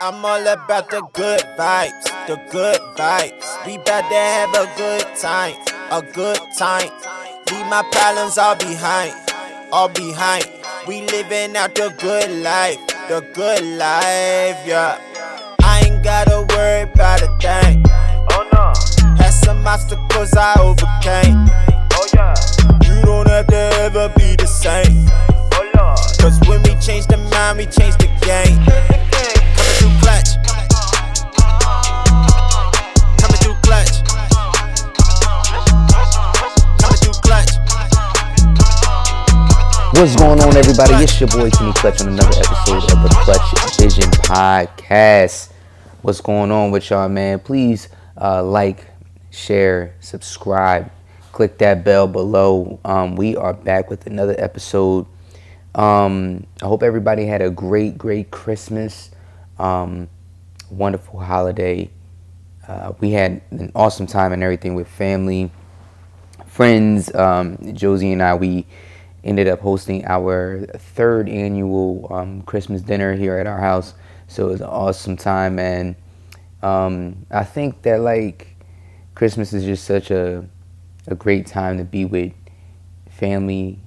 I'm all about the good vibes, the good vibes. We bout to have a good time, a good time. Leave my problems all behind, all behind. We living out the good life, yeah. I ain't gotta worry about a thing. Oh no. Had some obstacles I overcame. Oh yeah. You don't have to ever be the same. Oh Lord. Cause when we change the mind, we change the game. Coming through clutch. Coming through clutch. Coming through clutch. What's going on, everybody? It's your boy Kenny Clutch on another episode of the Clutchvision podcast. What's going on with y'all, man? Please like, share, subscribe, click that bell below. We are back with another episode. I hope everybody had a great Christmas, wonderful holiday. We had an awesome time and everything with family, friends. Josie and I, we ended up hosting our third annual Christmas dinner here at our house. So it was an awesome time, and I think that like Christmas is just such a great time to be with family,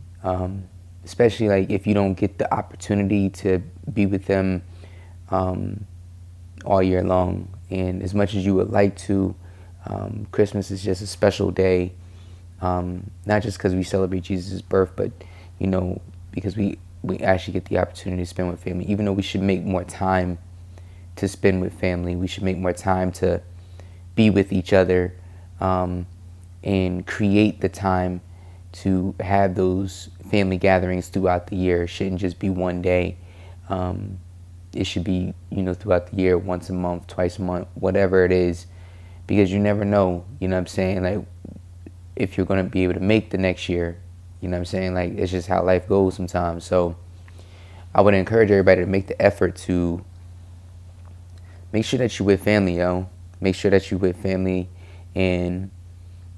especially like if you don't get the opportunity to be with them all year long. And as much as you would like to, Christmas is just a special day. Not just because we celebrate Jesus' birth, but because we actually get the opportunity to spend with family. Even though we should make more time to spend with family, we should make more time to be with each other, and create the time to have those family gatherings throughout the year. It shouldn't just be one day. It should be throughout the year, once a month, twice a month, whatever it is, because you never know. You know what I'm saying? Like, if you're going to be able to make the next year. You know what I'm saying? Like, it's just how life goes sometimes. So I would encourage everybody to make the effort to make sure that you're with family, yo. Make sure that you're with family and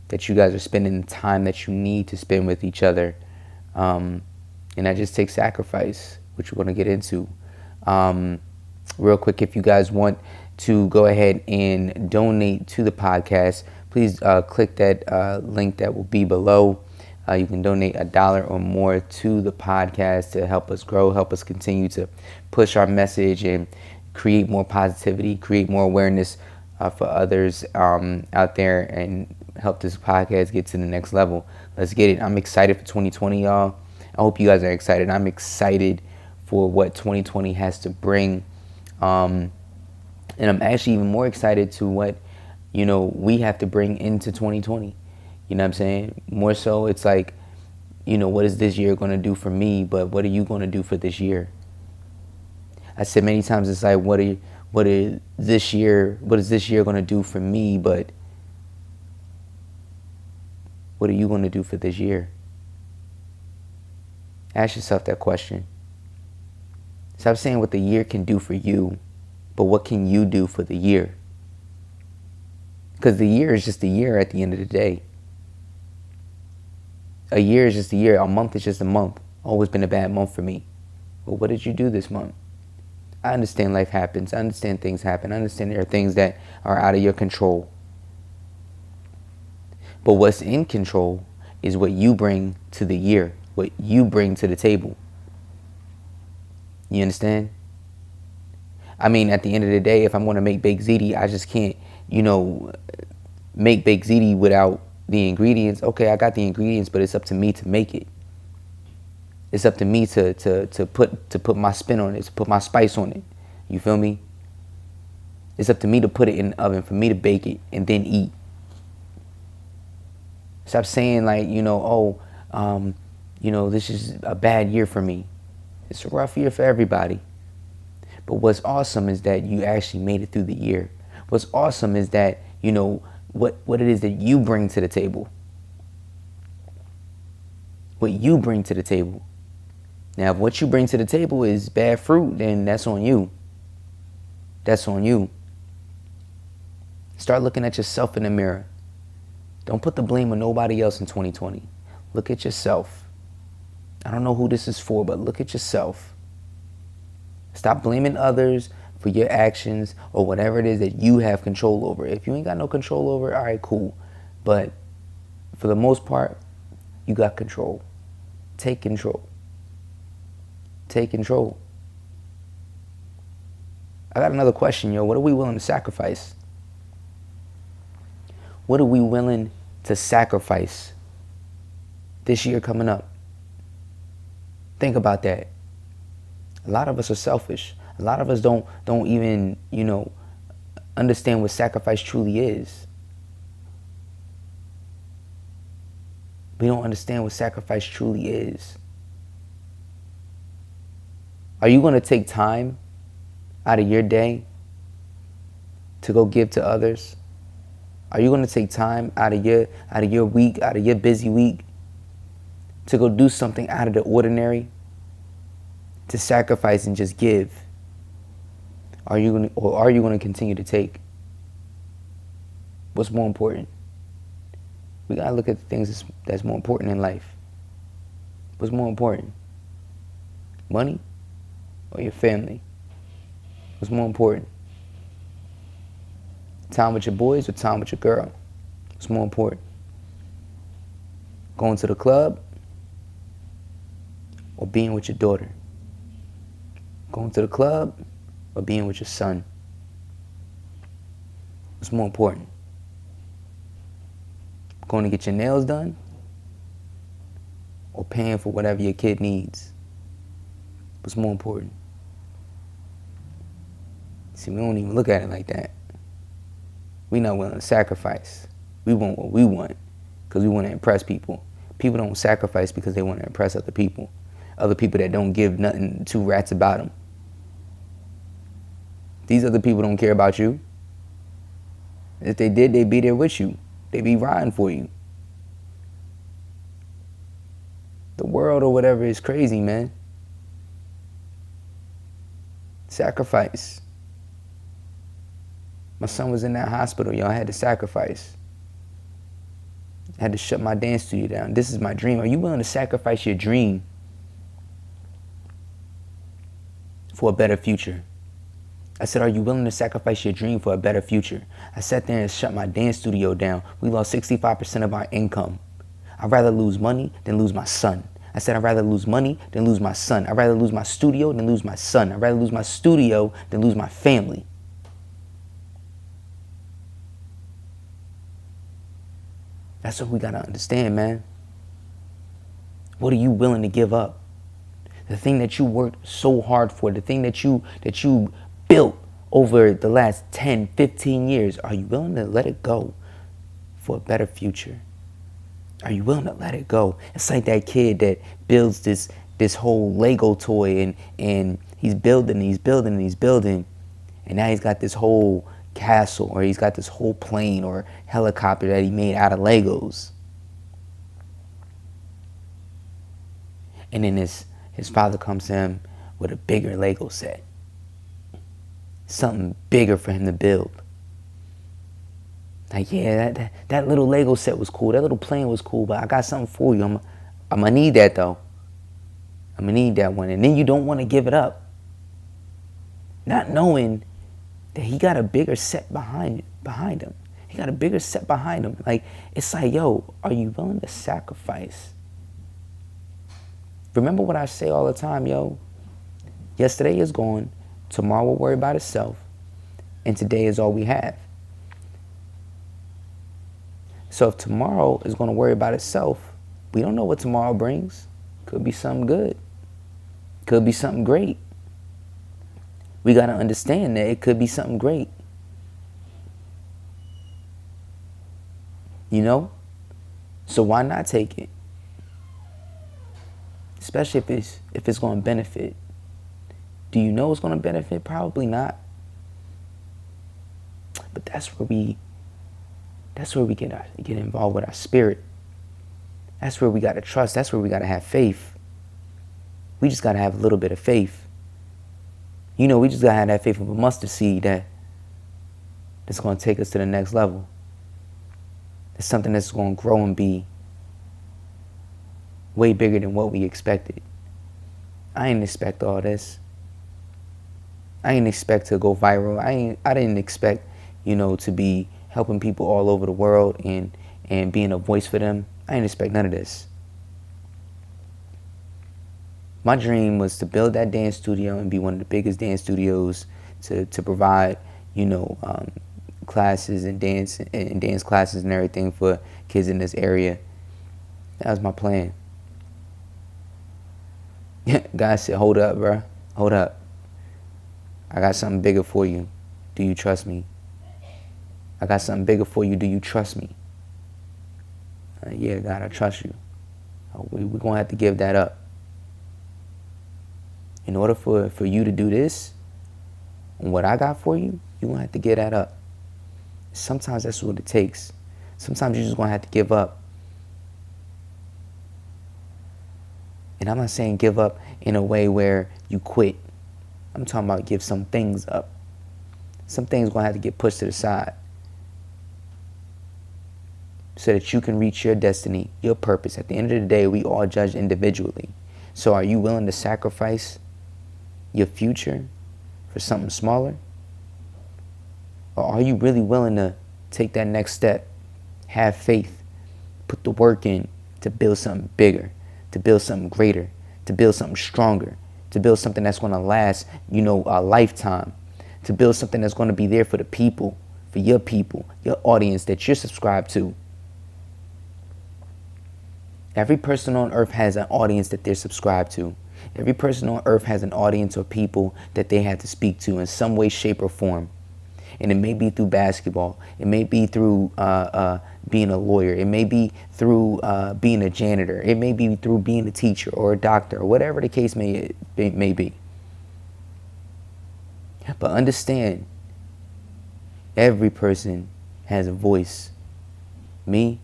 that you guys are spending the time that you need to spend with each other. And that just takes sacrifice, which we're going to get into. Real quick, if you guys want to go ahead and donate to the podcast, please click that link that will be below. You can donate $1 or more to the podcast to help us grow, help us continue to push our message and create more positivity, create more awareness for others out there, and help this podcast get to the next level. Let's get it. I'm excited for 2020, y'all. I hope you guys are excited. I'm excited for what 2020 has to bring. And I'm actually even more excited to what we have to bring into 2020. You know what I'm saying? More so, it's like, what is this year going to do for me? But what are you going to do for this year? I said many times, it's like, what is this year going to do for me? But what are you going to do for this year? Ask yourself that question. Stop saying what the year can do for you, but what can you do for the year? Because the year is just a year at the end of the day. A year is just a year. A month is just a month. Always been a bad month for me. But what did you do this month? I understand life happens. I understand things happen. I understand there are things that are out of your control. But what's in control is what you bring to the year, what you bring to the table. You understand? I mean, at the end of the day, if I'm going to make baked ziti, I just can't, make baked ziti without the ingredients. Okay, I got the ingredients, but it's up to me to make it. It's up to me to put my spin on it, to put my spice on it. You feel me? It's up to me to put it in the oven, for me to bake it and then eat. Stop saying like, this is a bad year for me. It's a rough year for everybody. But what's awesome is that you actually made it through the year. What's awesome is that, what it is that you bring to the table. What you bring to the table. Now, if what you bring to the table is bad fruit, then that's on you. That's on you. Start looking at yourself in the mirror. Don't put the blame on nobody else in 2020. Look at yourself. I don't know who this is for, but look at yourself. Stop blaming others for your actions or whatever it is that you have control over. If you ain't got no control over it, all right, cool. But for the most part, you got control. Take control. Take control. I got another question, yo. What are we willing to sacrifice? What are we willing to sacrifice this year coming up? Think about that. A lot of us are selfish. A lot of us don't even, understand what sacrifice truly is. We don't understand what sacrifice truly is. Are you going to take time out of your day to go give to others? Are you going to take time out of your week, out of your busy week, to go do something out of the ordinary, to sacrifice and just give? Are you going to continue to take? What's more important? We got to look at the things that's more important in life. What's more important? Money or your family? What's more important? Time with your boys or time with your girl? What's more important? Going to the club or being with your daughter? Going to the club or being with your son? What's more important? Going to get your nails done or paying for whatever your kid needs? What's more important? See, we don't even look at it like that. We're not willing to sacrifice. We want what we want because we want to impress people. People don't sacrifice because they want to impress other people. Other people that don't give nothing two rats about them. These other people don't care about you. If they did, they'd be there with you. They'd be riding for you. The world or whatever is crazy, man. Sacrifice. My son was in that hospital, y'all. I had to sacrifice. I had to shut my dance studio down. This is my dream. Are you willing to sacrifice your dream for a better future? I said, are you willing to sacrifice your dream for a better future? I sat there and shut my dance studio down. We lost 65% of our income. I'd rather lose money than lose my son. I said, I'd rather lose money than lose my son. I'd rather lose my studio than lose my son. I'd rather lose my studio than lose my family. That's what we got to understand, man. What are you willing to give up? The thing that you worked so hard for, the thing that you built over the last 10, 15 years, are you willing to let it go for a better future? Are you willing to let it go? It's like that kid that builds this whole Lego toy and he's building, and now he's got this whole castle, or he's got this whole plane or helicopter that he made out of Legos. And then his father comes to him with a bigger Lego set. Something bigger for him to build. Like, yeah, that little Lego set was cool. That little plane was cool, but I got something for you. I'm going to need that, though. I'm going to need that one. And then you don't want to give it up. Not knowing that he got a bigger set behind him. He got a bigger set behind him. Like, it's like, yo, are you willing to sacrifice? Remember what I say all the time, yo. Yesterday is gone. Tomorrow will worry about itself. And today is all we have. So if tomorrow is going to worry about itself, we don't know what tomorrow brings. Could be something good. Could be something great. We got to understand that it could be something great. You know? So why not take it? Especially if it's going to benefit. Do you know it's going to benefit? Probably not. But that's where we get involved with our spirit. That's where we got to trust. That's where we got to have faith. We just got to have a little bit of faith. You know, we just got to have that faith of a mustard seed that's going to take us to the next level. It's something that's going to grow and be way bigger than what we expected. I didn't expect all this. I didn't expect to go viral. I didn't expect, to be helping people all over the world and being a voice for them. I didn't expect none of this. My dream was to build that dance studio and be one of the biggest dance studios to provide, classes and dance classes and everything for kids in this area. That was my plan. God said, hold up, bro. Hold up. I got something bigger for you. Do you trust me? I got something bigger for you. Do you trust me? Yeah, God, I trust you. We're going to have to give that up. In order for you to do this, and what I got for you, you're going to have to give that up. Sometimes that's what it takes. Sometimes you're just going to have to give up. And I'm not saying give up in a way where you quit. I'm talking about give some things up. Some things going to have to get pushed to the side so that you can reach your destiny, your purpose. At the end of the day, we all judge individually. So are you willing to sacrifice your future for something smaller? Or are you really willing to take that next step, have faith, put the work in to build something bigger, to build something greater, to build something stronger, to build something that's going to last, a lifetime, to build something that's going to be there for the people, for your people, your audience that you're subscribed to. Every person on earth has an audience that they're subscribed to. Every person on earth has an audience or people that they have to speak to in some way, shape, or form. And it may be through basketball. It may be through being a lawyer. It may be through being a janitor. It may be through being a teacher or a doctor or whatever the case may be. But understand, every person has a voice. Me,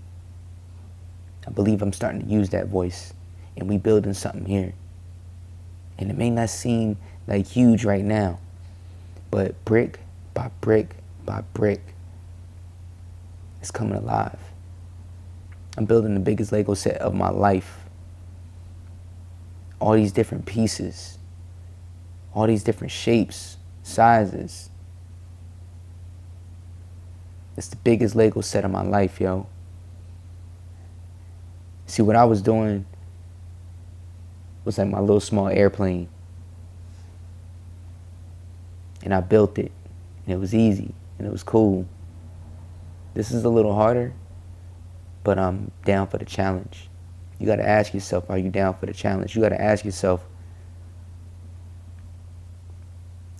I believe I'm starting to use that voice. And we building something here. And it may not seem like huge right now, but brick by brick by brick, it's coming alive. I'm building the biggest Lego set of my life. All these different pieces, all these different shapes, sizes. It's the biggest Lego set of my life, yo. See, what I was doing was like my little small airplane. And I built it. And it was easy. And it was cool. This is a little harder, but I'm down for the challenge. You got to ask yourself, are you down for the challenge? You got to ask yourself,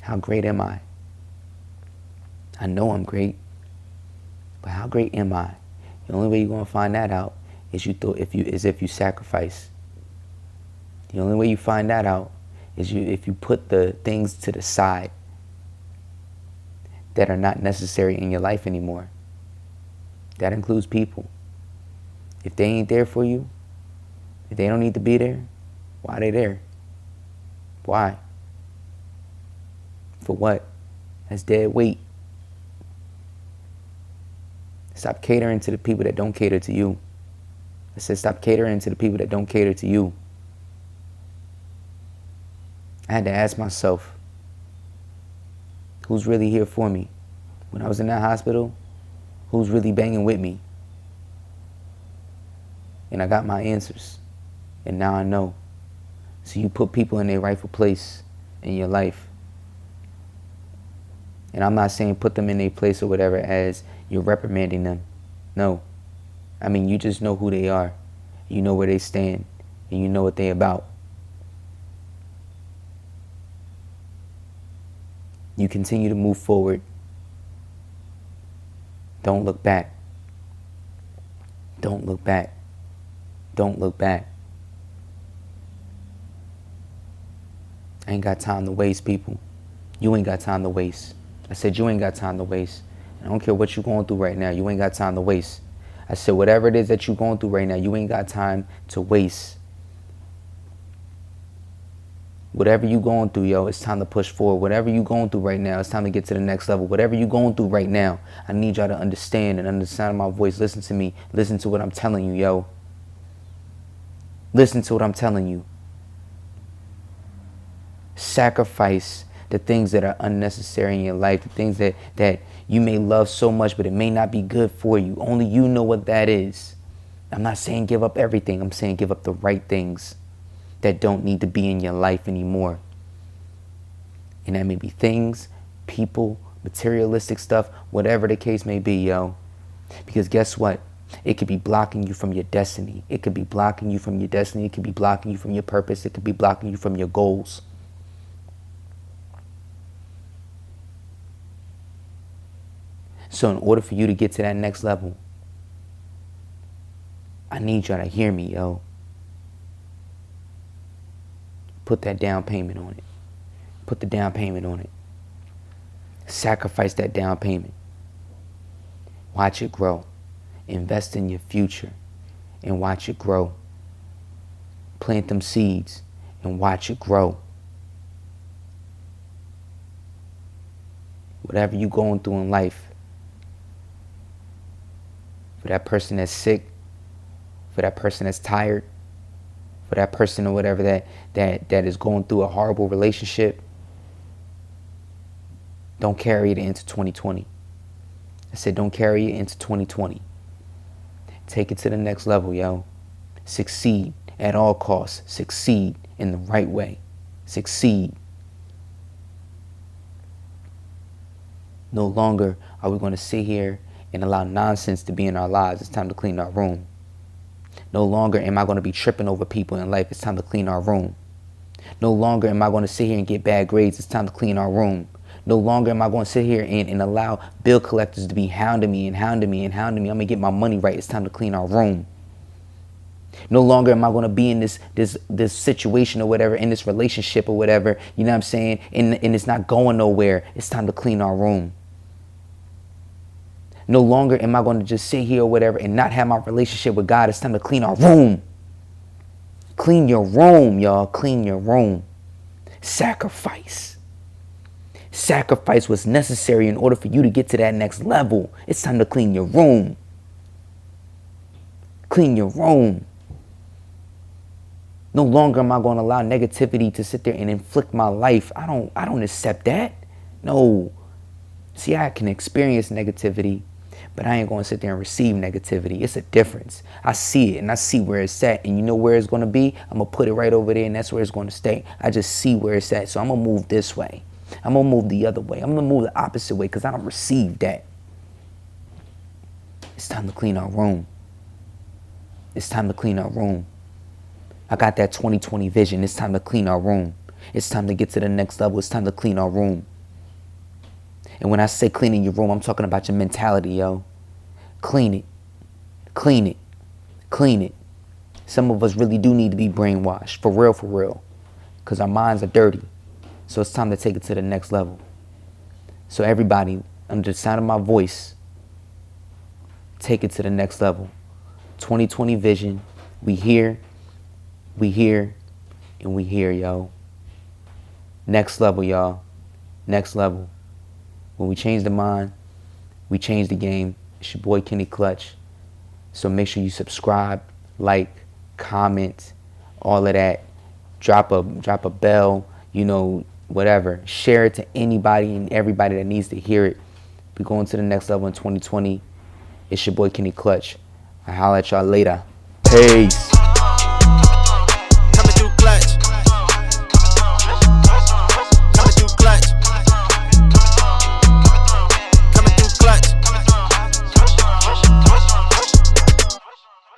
how great am I? I know I'm great, but how great am I? The only way you're going to find that out is if you sacrifice. The only way you find that out is if you put the things to the side that are not necessary in your life anymore. That includes people. If they ain't there for you, if they don't need to be there, why are they there? Why? For what? That's dead weight. Stop catering to the people that don't cater to you. I said stop catering to the people that don't cater to you. I had to ask myself, who's really here for me? When I was in that hospital, who's really banging with me? And I got my answers. And now I know. So you put people in their rightful place in your life. And I'm not saying put them in their place or whatever as you're reprimanding them. No. I mean, you just know who they are. You know where they stand. And you know what they about. You continue to move forward. Don't look back. Don't look back. Don't look back. I ain't got time to waste, people. You ain't got time to waste. I said you ain't got time to waste. I don't care what you're going through right now. You ain't got time to waste. I said whatever it is that you're going through right now, you ain't got time to waste. Whatever you going through, yo, it's time to push forward. Whatever you going through right now, it's time to get to the next level. Whatever you going through right now, I need y'all to understand and understand my voice. Listen to me. Listen to what I'm telling you, yo. Listen to what I'm telling you. Sacrifice the things that are unnecessary in your life, the things that you may love so much, but it may not be good for you. Only you know what that is. I'm not saying give up everything. I'm saying give up the right things that don't need to be in your life anymore. And that may be things, people, materialistic stuff, whatever the case may be, yo. Because guess what? It could be blocking you from your destiny. It could be blocking you from your destiny. It could be blocking you from your purpose. It could be blocking you from your goals. So in order for you to get to that next level, I need y'all to hear me, yo. Put that down payment on it. Put the down payment on it. Sacrifice that down payment. Watch it grow. Invest in your future and watch it grow. Plant them seeds and watch it grow. Whatever you're going through in life, for that person that's sick, for that person that's tired, for that person or whatever that is going through a horrible relationship, don't carry it into 2020. I said don't carry it into 2020. Take it to the next level, yo. Succeed at all costs. Succeed in the right way. Succeed. No longer are we going to sit here and allow nonsense to be in our lives. It's time to clean our room. No longer am I going to be tripping over people in life. It's time to clean our room. No longer am I going to sit here and get bad grades. It's time to clean our room. No longer am I going to sit here and allow bill collectors to be hounding me and hounding me and hounding me. I'm going to get my money right. It's time to clean our room. No longer am I going to be in this situation or whatever, in this relationship or whatever, you know what I'm saying? And it's not going nowhere. It's time to clean our room. No longer am I going to just sit here or whatever and not have my relationship with God. It's time to clean our room. Clean your room, y'all. Clean your room. Sacrifice. Sacrifice what's necessary in order for you to get to that next level. It's time to clean your room. Clean your room. No longer am I going to allow negativity to sit there and inflict my life. I don't accept that. No. See, I can experience negativity, but I ain't going to sit there and receive negativity. It's a difference. I see it and I see where it's at. And you know where it's going to be? I'm going to put it right over there and that's where it's going to stay. I just see where it's at. So I'm going to move this way. I'm going to move the other way. I'm going to move the opposite way because I don't receive that. It's time to clean our room. It's time to clean our room. I got that 2020 vision. It's time to clean our room. It's time to get to the next level. It's time to clean our room. And when I say cleaning your room, I'm talking about your mentality, yo. Clean it. Clean it. Clean it. Some of us really do need to be brainwashed. For real, for real. Because our minds are dirty. So it's time to take it to the next level. So everybody, under the sound of my voice, take it to the next level. 2020 vision. We here, and we here, yo. Next level, y'all. Next level. When we change the mind, we change the game. It's your boy Kenny Clutch. So make sure you subscribe, like, comment, all of that. Drop a bell, you know, whatever. Share it to anybody and everybody that needs to hear it. We're going to the next level in 2020. It's your boy Kenny Clutch. I'll holler at y'all later. Peace.